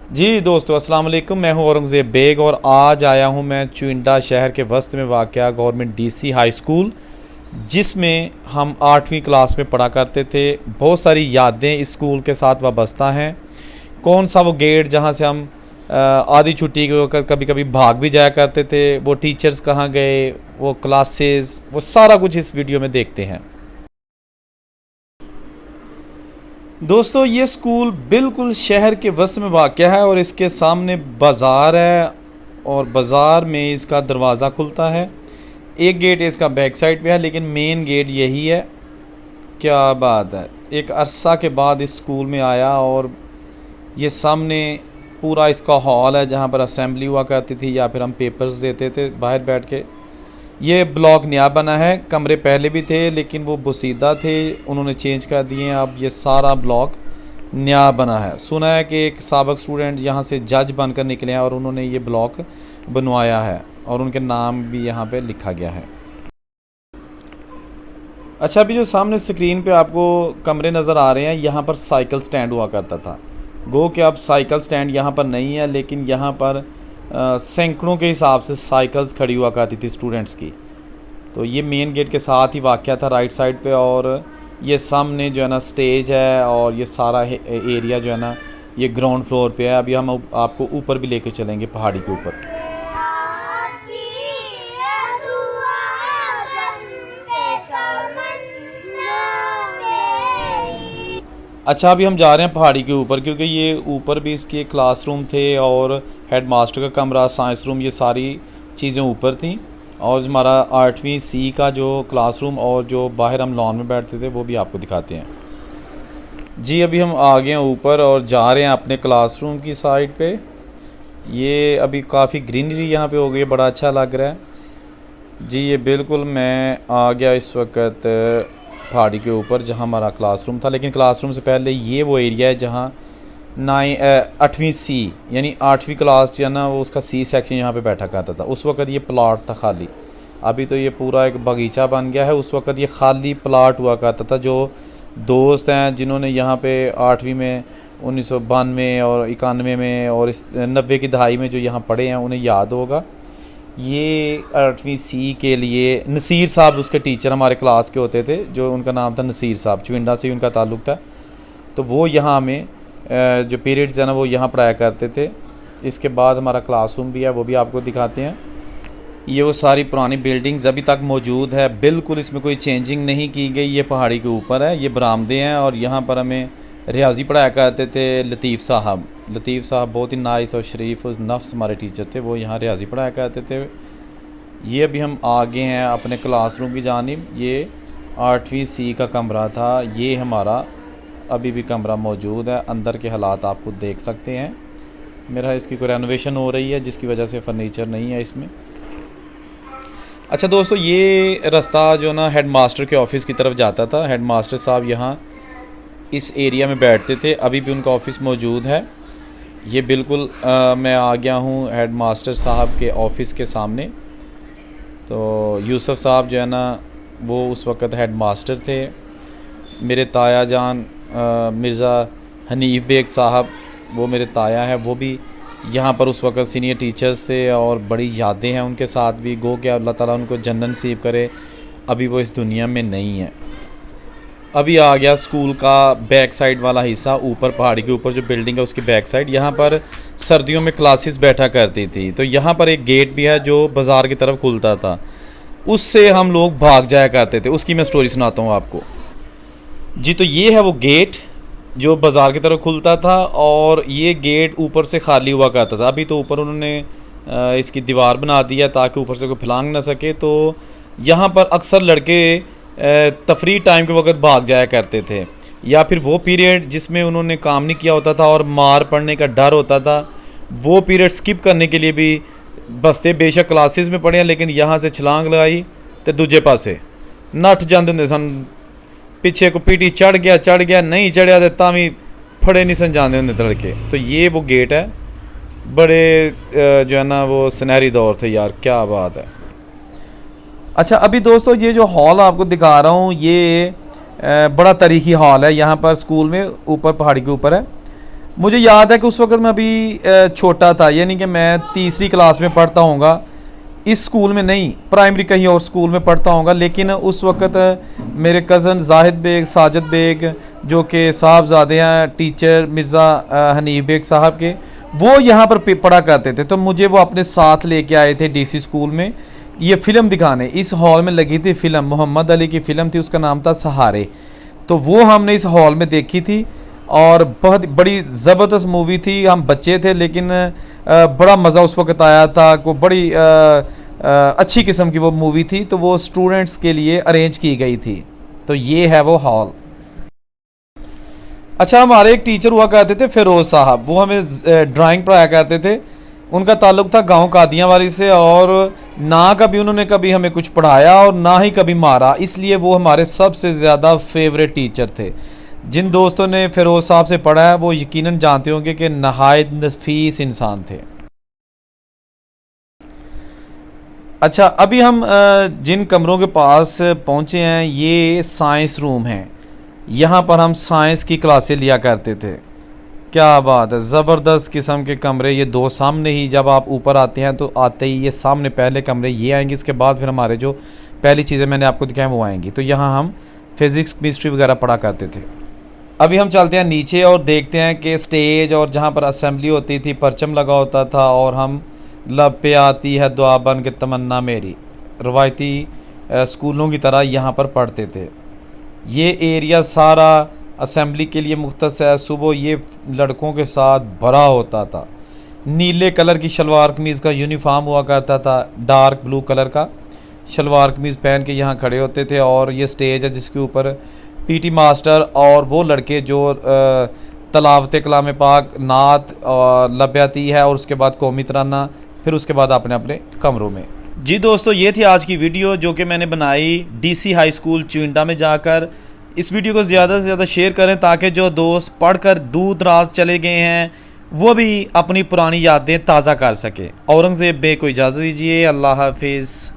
जी दोस्तों, अस्सलाम वालेकुम। मैं हूं औरंगज़ेब बेग और आज आया हूं मैं चुइंडा शहर के वस्त में वाक़या गवर्नमेंट डीसी हाई स्कूल, जिसमें हम 8वीं क्लास में पढ़ा करते थे। बहुत सारी यादें इस स्कूल के साथ वाबस्ता हैं। कौन सा वो गेट जहां से हम आधी छुट्टी के कभी कभी भाग भी जाया करते थे, वो टीचर्स कहाँ गए, वो क्लासेस, वो सारा कुछ इस वीडियो में देखते हैं। दोस्तों, ये स्कूल बिल्कुल शहर के वस्त में वाक़या है और इसके सामने बाज़ार है और बाज़ार में इसका दरवाज़ा खुलता है। एक गेट इसका बैक साइड पे है, लेकिन मेन गेट यही है। क्या बात है। एक अरसा के बाद इस स्कूल में आया और ये सामने पूरा इसका हॉल है जहाँ पर असेंबली हुआ करती थी या फिर हम पेपर्स देते थे बाहर बैठ के। ये ब्लॉक नया बना है, कमरे पहले भी थे लेकिन वो बुसीदा थे, उन्होंने चेंज कर दिए हैं। अब ये सारा ब्लॉक नया बना है। सुना है कि एक साबिक स्टूडेंट यहाँ से जज बनकर निकले हैं और उन्होंने ये ब्लॉक बनवाया है और उनके नाम भी यहाँ पे लिखा गया है। अच्छा, अभी जो सामने स्क्रीन पे आपको कमरे नज़र आ रहे हैं, यहाँ पर साइकिल स्टैंड हुआ करता था। गो कि अब साइकिल स्टैंड यहाँ पर नहीं है, लेकिन यहाँ पर सैकड़ों के हिसाब से साइकिल्स खड़ी हुआ करती थी स्टूडेंट्स की। तो ये मेन गेट के साथ ही वाक़या था राइट साइड पे, और ये सामने जो है ना स्टेज है और ये सारा एरिया जो है ना ये ग्राउंड फ्लोर पे है। अभी हम आपको ऊपर भी लेके चलेंगे, पहाड़ी के ऊपर। अच्छा, अभी हम जा रहे हैं पहाड़ी के ऊपर, क्योंकि ये ऊपर भी इसके क्लासरूम थे और हेड मास्टर का कमरा, साइंस रूम, ये सारी चीज़ें ऊपर थी। और हमारा 8वीं सी का जो क्लासरूम और जो बाहर हम लॉन में बैठते थे वो भी आपको दिखाते हैं। जी, अभी हम आ गए हैं ऊपर और जा रहे हैं अपने क्लासरूम की साइड पे। ये अभी काफ़ी ग्रीनरी यहाँ पे हो गई है, बड़ा अच्छा लग रहा है। जी, ये बिल्कुल मैं आ गया इस वक्त पहाड़ी के ऊपर जहाँ हमारा क्लासरूम था, लेकिन क्लासरूम से पहले ये वो एरिया है जहाँ 8वीं सी यानी 8वीं क्लास जो है ना वो उसका सी सेक्शन यहाँ पे बैठा करता था। उस वक्त ये प्लाट था खाली। अभी तो ये पूरा एक बगीचा बन गया है। उस वक्त ये खाली प्लाट हुआ करता था। जो दोस्त हैं जिन्होंने यहाँ पे 8वीं में 1992 और 91 में और इस 90 की दहाई में जो यहाँ पढ़े हैं उन्हें याद होगा। ये 8वीं सी के लिए नसीर साहब उसके टीचर हमारे क्लास के होते थे, जो उनका नाम था नसीर साहब, चुइंडा से ही उनका ताल्लुक़ था। तो वो यहाँ हमें जो पीरियड्स है ना वो यहाँ पढ़ाया करते थे। इसके बाद हमारा क्लासरूम भी है, वो भी आपको दिखाते हैं। ये वो सारी पुरानी बिल्डिंग्स अभी तक मौजूद है, बिल्कुल इसमें कोई चेंजिंग नहीं की गई। ये पहाड़ी के ऊपर है, ये बरामदे हैं और यहाँ पर हमें रियाजी पढ़ाया करते थे लतीफ़ साहब। लतीफ़ साहब बहुत ही नाइस और शरीफ नफ्स हमारे टीचर थे, वो यहाँ रियाजी पढ़ाया करते थे। ये अभी हम आगे हैं अपने क्लासरूम की जानिब। ये 8वीं सी का कमरा था, ये हमारा अभी भी कमरा मौजूद है। अंदर के हालात आप खुद देख सकते हैं। मेरा इसकी कोई रेनोवेशन हो रही है जिसकी वजह से फ़र्नीचर नहीं है इसमें। अच्छा दोस्तों, ये रास्ता जो ना हेड मास्टर के ऑफ़िस की तरफ जाता था। हेड मास्टर साहब यहाँ इस एरिया में बैठते थे, अभी भी उनका ऑफ़िस मौजूद है। ये बिल्कुल मैं आ गया हूँ हेड मास्टर साहब के ऑफ़िस के सामने। तो यूसुफ साहब जो है ना वो उस वक़्त हेड मास्टर थे। मेरे ताया जान मिर्ज़ा हनीफ़ बेग साहब, वो मेरे ताया हैं, वो भी यहाँ पर उस वक़्त सीनियर टीचर्स थे और बड़ी यादें हैं उनके साथ भी। गो कि अल्लाह ताला उनको जन्नत नसीब करे, अभी वो इस दुनिया में नहीं है। अभी आ गया स्कूल का बैक साइड वाला हिस्सा, ऊपर पहाड़ी के ऊपर जो बिल्डिंग है उसकी बैक साइड। यहाँ पर सर्दियों में क्लासेस बैठा करती थी। तो यहाँ पर एक गेट भी है जो बाज़ार की तरफ खुलता था, उससे हम लोग भाग जाया करते थे। उसकी मैं स्टोरी सुनाता हूँ आपको। जी, तो ये है वो गेट जो बाज़ार की तरफ खुलता था और ये गेट ऊपर से खाली हुआ करता था। अभी तो ऊपर उन्होंने इसकी दीवार बना दी है ताकि ऊपर से कोई फलांग ना सके। तो यहाँ पर अक्सर लड़के तफरी टाइम के वक्त भाग जाया करते थे, या फिर वो पीरियड जिसमें उन्होंने काम नहीं किया होता था और मार पड़ने का डर होता था, वो पीरियड स्किप करने के लिए भी बसते। बेशक क्लासेस में पढ़े लेकिन यहाँ से छलांग लगाई तो दूजे पासे नठ जाते होंगे सन। पिछे को पीटी चढ़ गया नहीं चढ़िया तो तावी फड़े नहीं सन जाते होंगे लड़के। तो ये वो गेट है, बड़े जो है ना वो सुनहरी दौर थे यार, क्या बात है। अच्छा, अभी दोस्तों ये जो हॉल आपको दिखा रहा हूँ ये बड़ा तारीखी हॉल है यहाँ पर स्कूल में, ऊपर पहाड़ी के ऊपर है। मुझे याद है कि उस वक्त मैं अभी छोटा था, यानी कि मैं तीसरी क्लास में पढ़ता हूँगा। इस स्कूल में नहीं, प्राइमरी कहीं और स्कूल में पढ़ता हूँगा। लेकिन उस वक्त मेरे कज़न जाहिद बेग, साजिद बेग, जो कि साहबजादे हैं टीचर मिर्ज़ा हनीफ बेग साहब के, वो यहाँ पर पढ़ा करते थे। तो मुझे वो अपने साथ लेके आए थे डीसी स्कूल में ये फ़िल्म दिखाने। इस हॉल में लगी थी फ़िल्म, मोहम्मद अली की फ़िल्म थी, उसका नाम था सहारे। तो वो हमने इस हॉल में देखी थी और बहुत बड़ी ज़बरदस्त मूवी थी। हम बच्चे थे लेकिन बड़ा मज़ा उस वक्त आया था। को बड़ी अच्छी किस्म की वो मूवी थी, तो वो स्टूडेंट्स के लिए अरेंज की गई थी। तो ये है वो हॉल। अच्छा, हमारे एक टीचर हुआ करते थे फ़िरोज़ साहब, वो हमें ड्राइंग पढ़ाया करते थे। उनका ताल्लुक़ था गांव कादियाँवाली से, और ना कभी उन्होंने कभी हमें कुछ पढ़ाया और ना ही कभी मारा, इसलिए वो हमारे सबसे ज़्यादा फेवरेट टीचर थे। जिन दोस्तों ने फ़िरोज़ साहब से पढ़ा है वो यकीनन जानते होंगे कि नहायत नफीस इंसान थे। अच्छा, अभी हम जिन कमरों के पास पहुँचे हैं ये साइंस रूम है। यहाँ पर हम साइंस की क्लासें लिया करते थे। क्या बात है, ज़बरदस्त किस्म के कमरे। ये दो सामने ही, जब आप ऊपर आते हैं तो आते ही ये सामने पहले कमरे ये आएंगे, इसके बाद फिर हमारे जो पहली चीज़ें मैंने आपको दिखाई वो आएंगी। तो यहाँ हम फिज़िक्स केमिस्ट्री वगैरह पढ़ा करते थे। अभी हम चलते हैं नीचे और देखते हैं कि स्टेज और जहाँ पर असेंबली होती थी, परचम लगा होता था और हम लब पे आती है दुआ बन के तमन्ना मेरी, रवायती स्कूलों की तरह यहाँ पर पढ़ते थे। ये एरिया सारा असेंबली के लिए मुख्तस है। सुबह ये लड़कों के साथ भरा होता था। नीले कलर की शलवार कमीज़ का यूनिफॉर्म हुआ करता था, डार्क ब्लू कलर का शलवार कमीज़ पहन के यहाँ खड़े होते थे। और ये स्टेज है जिसके ऊपर पीटी मास्टर और वो लड़के जो तलावत कलाम पाक, नात और लब्याती है और उसके बाद कौमी तराना, फिर उसके बाद अपने अपने कमरों में। जी दोस्तों, ये थी आज की वीडियो जो कि मैंने बनाई डीसी हाई स्कूल चुइंटा में जाकर। इस वीडियो को ज़्यादा से ज़्यादा शेयर करें ताकि जो दोस्त पढ़कर दूर दराज चले गए हैं वो भी अपनी पुरानी यादें ताज़ा कर सकें। औरंगज़ेब बेग को इजाज़त दीजिए। अल्लाह हाफिज़।